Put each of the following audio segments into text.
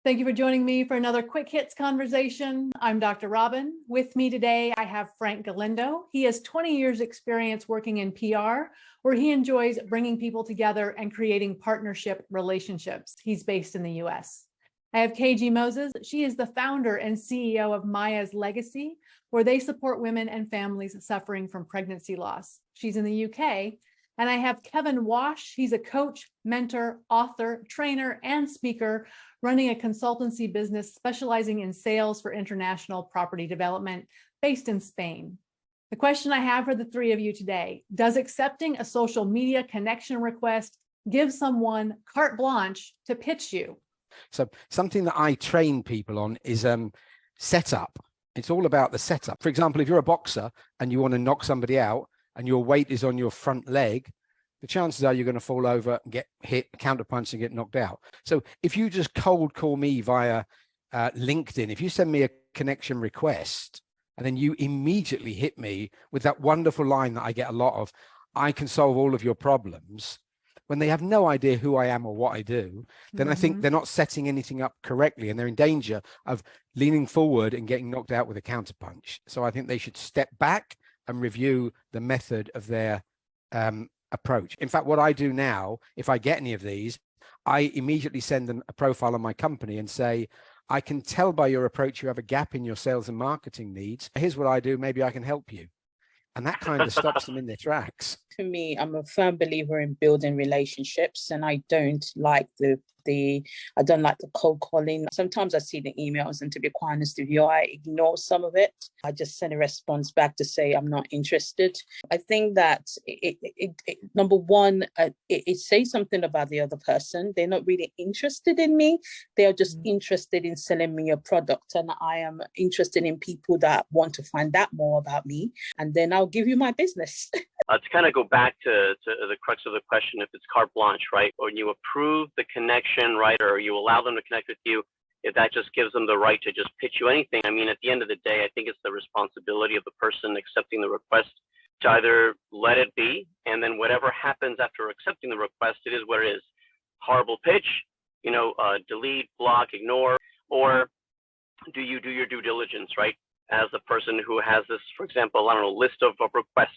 Thank you for joining me for another Quick Hits conversation. I'm Dr. Robyn. With me today, I have Frank Galindo. He has 20 years experience working in PR, where he enjoys bringing people together and creating partnership relationships. He's based in the US. I have Keji Moses. She is the founder and CEO of Mayah's Legacy, where they support women and families suffering from pregnancy loss. She's in the UK. And I have Kevin Wash. He's a coach, mentor, author, trainer, and speaker, running a consultancy business specializing in sales for international property development based in Spain. The question I have for the three of you today: does accepting a social media connection request give someone carte blanche to pitch you? So something that I train people on is setup. It's all about the setup. For example, if you're a boxer and you want to knock somebody out and your weight is on your front leg, the chances are you're going to fall over and get hit, counterpunch, and get knocked out. So if you just cold call me via LinkedIn, if you send me a connection request and then you immediately hit me with that wonderful line that I get a lot of, I can solve all of your problems, when they have no idea who I am or what I do, then I think they're not setting anything up correctly and they're in danger of leaning forward and getting knocked out with a counterpunch. So I think they should step back and review the method of their approach. In fact, what I do now, if I get any of these, I immediately send them a profile on my company and say, I can tell by your approach you have a gap in your sales and marketing needs. Here's what I do. Maybe I can help you. And that kind of stops them in their tracks. To me, I'm a firm believer in building relationships, and I don't like the cold calling. Sometimes I see the emails, and to be quite honest with you, I ignore some of it. I just send a response back to say I'm not interested. I think that number one, it says something about the other person. They're not really interested in me. They are just interested in selling me a product, and I am interested in people that want to find out more about me, and then I'll give you my business. To kind of go back to the crux of the question, if it's carte blanche, right? Or you approve the connection, right? Or you allow them to connect with you, if that just gives them the right to just pitch you anything. I mean, at the end of the day, I think it's the responsibility of the person accepting the request to either let it be, and then whatever happens after accepting the request, it is what it is. Horrible pitch, delete, block, ignore, or do you do your due diligence, right? As the person who has this, for example, list of requests,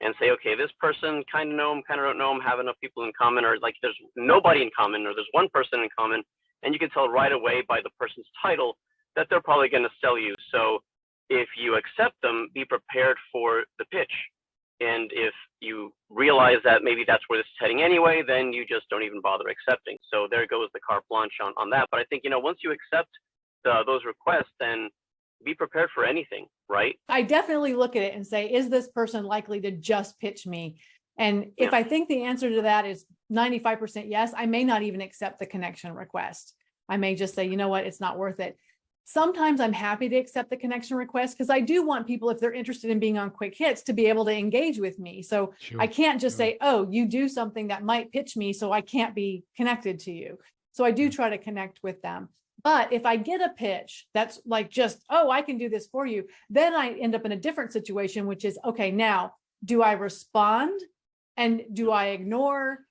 and say, okay, this person, kind of know him, kind of don't know him, have enough people in common, or like there's nobody in common, or there's one person in common, and you can tell right away by the person's title that they're probably going to sell you. So if you accept them, be prepared for the pitch. And if you realize that maybe that's where this is heading anyway, then you just don't even bother accepting. So there goes the carte blanche on that. But I think, once you accept those requests, then be prepared for anything, right? I definitely look at it and say, is this person likely to just pitch me? And if I think the answer to that is 95% yes, I may not even accept the connection request. I may just say, you know what, it's not worth it. Sometimes I'm happy to accept the connection request because I do want people, if they're interested in being on Quick Hits, to be able to engage with me. So I can't just say, oh, you do something that might pitch me, so I can't be connected to you. So I do try to connect with them. But if I get a pitch that's like just, oh, I can do this for you, then I end up in a different situation, which is, okay, now, do I respond and do I ignore?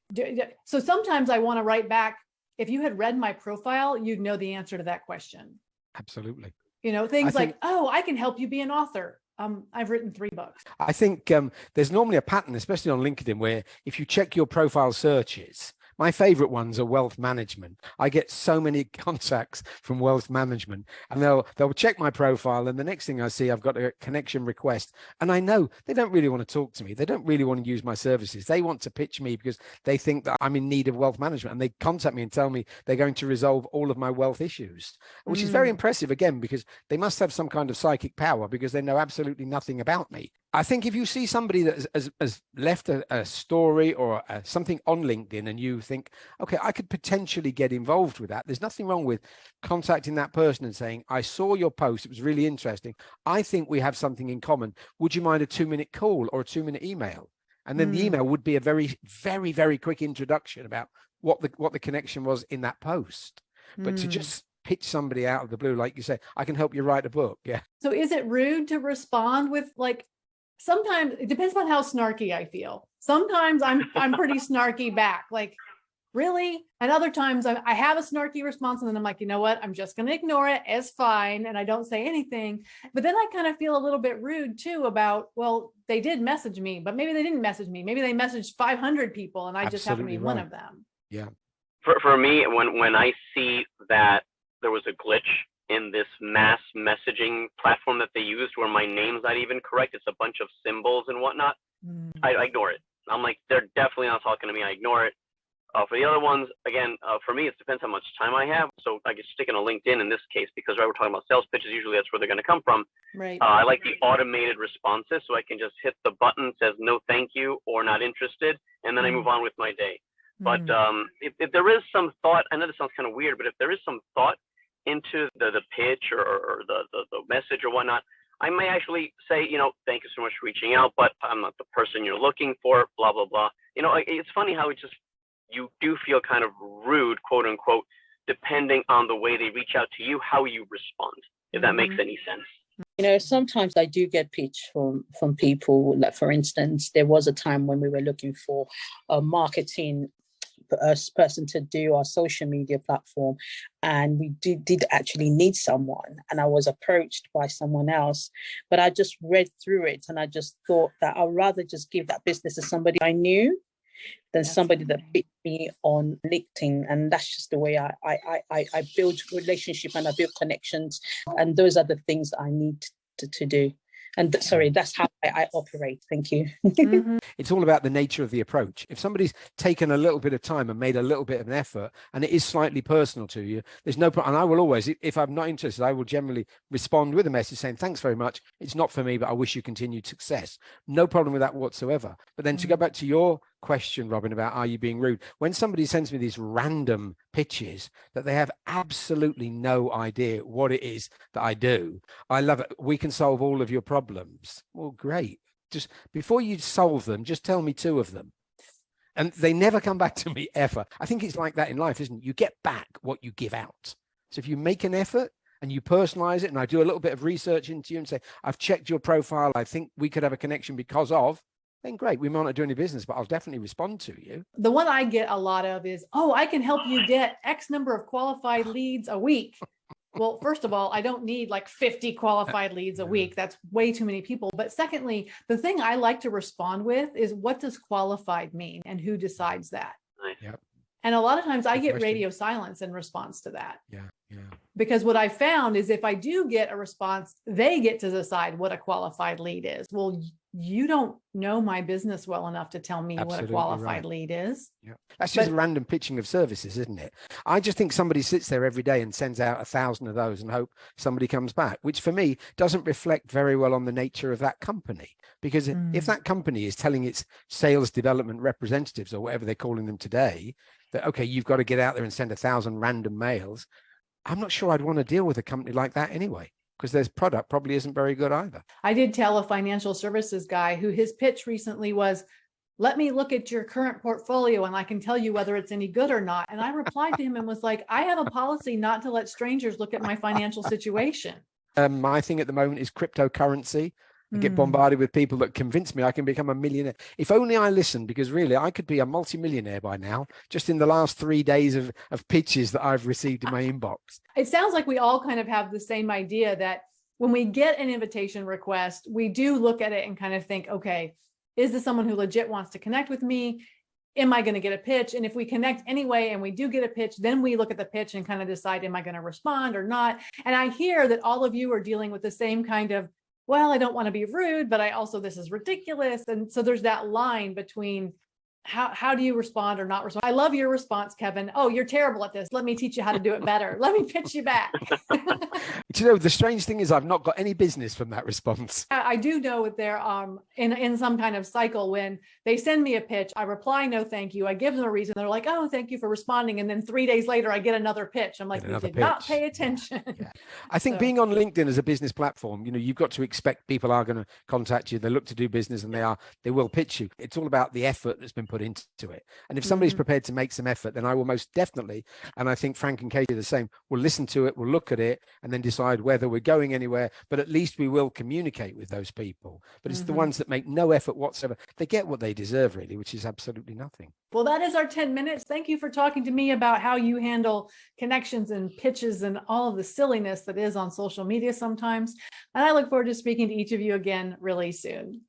So sometimes I want to write back, if you had read my profile, you'd know the answer to that question. Absolutely. Things like, oh, I can help you be an author. I've written 3 books. I think there's normally a pattern, especially on LinkedIn, where if you check your profile searches, my favorite ones are wealth management. I get so many contacts from wealth management, and they'll check my profile, and the next thing I see, I've got a connection request. And I know they don't really want to talk to me. They don't really want to use my services. They want to pitch me because they think that I'm in need of wealth management, and they contact me and tell me they're going to resolve all of my wealth issues, which is very impressive, again, because they must have some kind of psychic power because they know absolutely nothing about me. I think if you see somebody that has left a story or something on LinkedIn and you think, okay, I could potentially get involved with that, there's nothing wrong with contacting that person and saying, I saw your post, it was really interesting. I think we have something in common. Would you mind a 2-minute call or a 2-minute email? And then the email would be a very, very, very quick introduction about what the connection was in that post. But to just pitch somebody out of the blue, like you say, I can help you write a book. Yeah. So is it rude to respond with sometimes it depends on how snarky I feel. Sometimes I'm pretty snarky back. Like, really? And other times I have a snarky response and then I'm like, you know what? I'm just going to ignore it. It's fine. And I don't say anything. But then I kind of feel a little bit rude too about, well, they did message me, but maybe they didn't message me. Maybe they messaged 500 people and I just happen to be one of them. Yeah. For me, when I see that there was a glitch in this mass messaging platform that they used where my name's not even correct, it's a bunch of symbols and whatnot, I ignore it. I'm like, they're definitely not talking to me. I ignore it. For the other ones, again, for me, it depends how much time I have. So I get stick in a LinkedIn in this case, because we're talking about sales pitches. Usually that's where they're going to come from. Right. I like the automated responses, so I can just hit the button, says no, thank you, or not interested, and then I move on with my day. But if there is some thought, I know this sounds kind of weird, but if there is some thought into the pitch or the message or whatnot, I may actually say, thank you so much for reaching out, but I'm not the person you're looking for, blah, blah, blah. It's funny how you do feel kind of rude, quote unquote, depending on the way they reach out to you, how you respond, if that makes any sense. Sometimes I do get pitched from people. Like, for instance, there was a time when we were looking for a marketing person to do our social media platform, and we did actually need someone, and I was approached by someone else, but I just read through it and I just thought that I'd rather just give that business to somebody I knew than somebody that bit me on LinkedIn. And that's just the way I build relationship and I build connections, and those are the things I need to do. And that's how I operate. Thank you. It's all about the nature of the approach. If somebody's taken a little bit of time and made a little bit of an effort and it is slightly personal to you, there's no problem. And I will always, if I'm not interested, I will generally respond with a message saying, thanks very much. It's not for me, but I wish you continued success. No problem with that whatsoever. But then to go back to your question, Robyn, about are you being rude? When somebody sends me these random pitches that they have absolutely no idea what it is that I do, I love it. We can solve all of your problems. Well, great. Just before you solve them, just tell me 2 of them. And they never come back to me ever. I think it's like that in life, isn't it? You get back what you give out. So if you make an effort and you personalize it, and I do a little bit of research into you and say, I've checked your profile, I think we could have a connection because of, then great. We might not do any business, but I'll definitely respond to you. The one I get a lot of is, I can help you get X number of qualified leads a week. Well, first of all, I don't need like 50 qualified leads a week. That's way too many people. But secondly, the thing I like to respond with is, what does qualified mean and who decides that? Yep. And a lot of times I Good get question. radio silence in response to that. Yeah. Because what I found is if I do get a response, they get to decide what a qualified lead is. Well, you don't know my business well enough to tell me what a qualified lead is. Yeah. That's just a random pitching of services, isn't it? I just think somebody sits there every day and sends out 1,000 of those and hope somebody comes back, which for me doesn't reflect very well on the nature of that company. Because if that company is telling its sales development representatives, or whatever they're calling them today, that, okay, you've got to get out there and send 1,000 random mails, I'm not sure I'd want to deal with a company like that anyway, because their product probably isn't very good either. I did tell a financial services guy who his pitch recently was, let me look at your current portfolio and I can tell you whether it's any good or not. And I replied to him and was like, I have a policy not to let strangers look at my financial situation. My thing at the moment is cryptocurrency. I get bombarded with people that convince me I can become a millionaire. If only I listened, because really I could be a multimillionaire by now, just in the last 3 days of pitches that I've received in my inbox. It sounds like we all kind of have the same idea that when we get an invitation request, we do look at it and kind of think, okay, is this someone who legit wants to connect with me? Am I going to get a pitch? And if we connect anyway, and we do get a pitch, then we look at the pitch and kind of decide, am I going to respond or not? And I hear that all of you are dealing with the same kind of, well, I don't want to be rude, but I also, this is ridiculous. And so there's that line between how do you respond or not respond? I love your response, Kevin. Oh, you're terrible at this. Let me teach you how to do it better. Let me pitch you back. You know, the strange thing is I've not got any business from that response. I do know that they're in some kind of cycle when they send me a pitch, I reply, no, thank you. I give them a reason. They're like, oh, thank you for responding. And then 3 days later, I get another pitch. I'm like, you did not pay attention. Yeah. I think being on LinkedIn as a business platform, you know, you've got to expect people are going to contact you. They look to do business and they will pitch you. It's all about the effort that's been put into it. And if somebody's Mhm. prepared to make some effort, then I will most definitely, and I think Frank and Keji are the same, we'll listen to it, we'll look at it, and then decide whether we're going anywhere, but at least we will communicate with those people. But it's the Mhm. ones that make no effort whatsoever. They get what they deserve, really, which is absolutely nothing. Well, that is our 10 minutes. Thank you for talking to me about how you handle connections and pitches and all of the silliness that is on social media sometimes. And I look forward to speaking to each of you again really soon.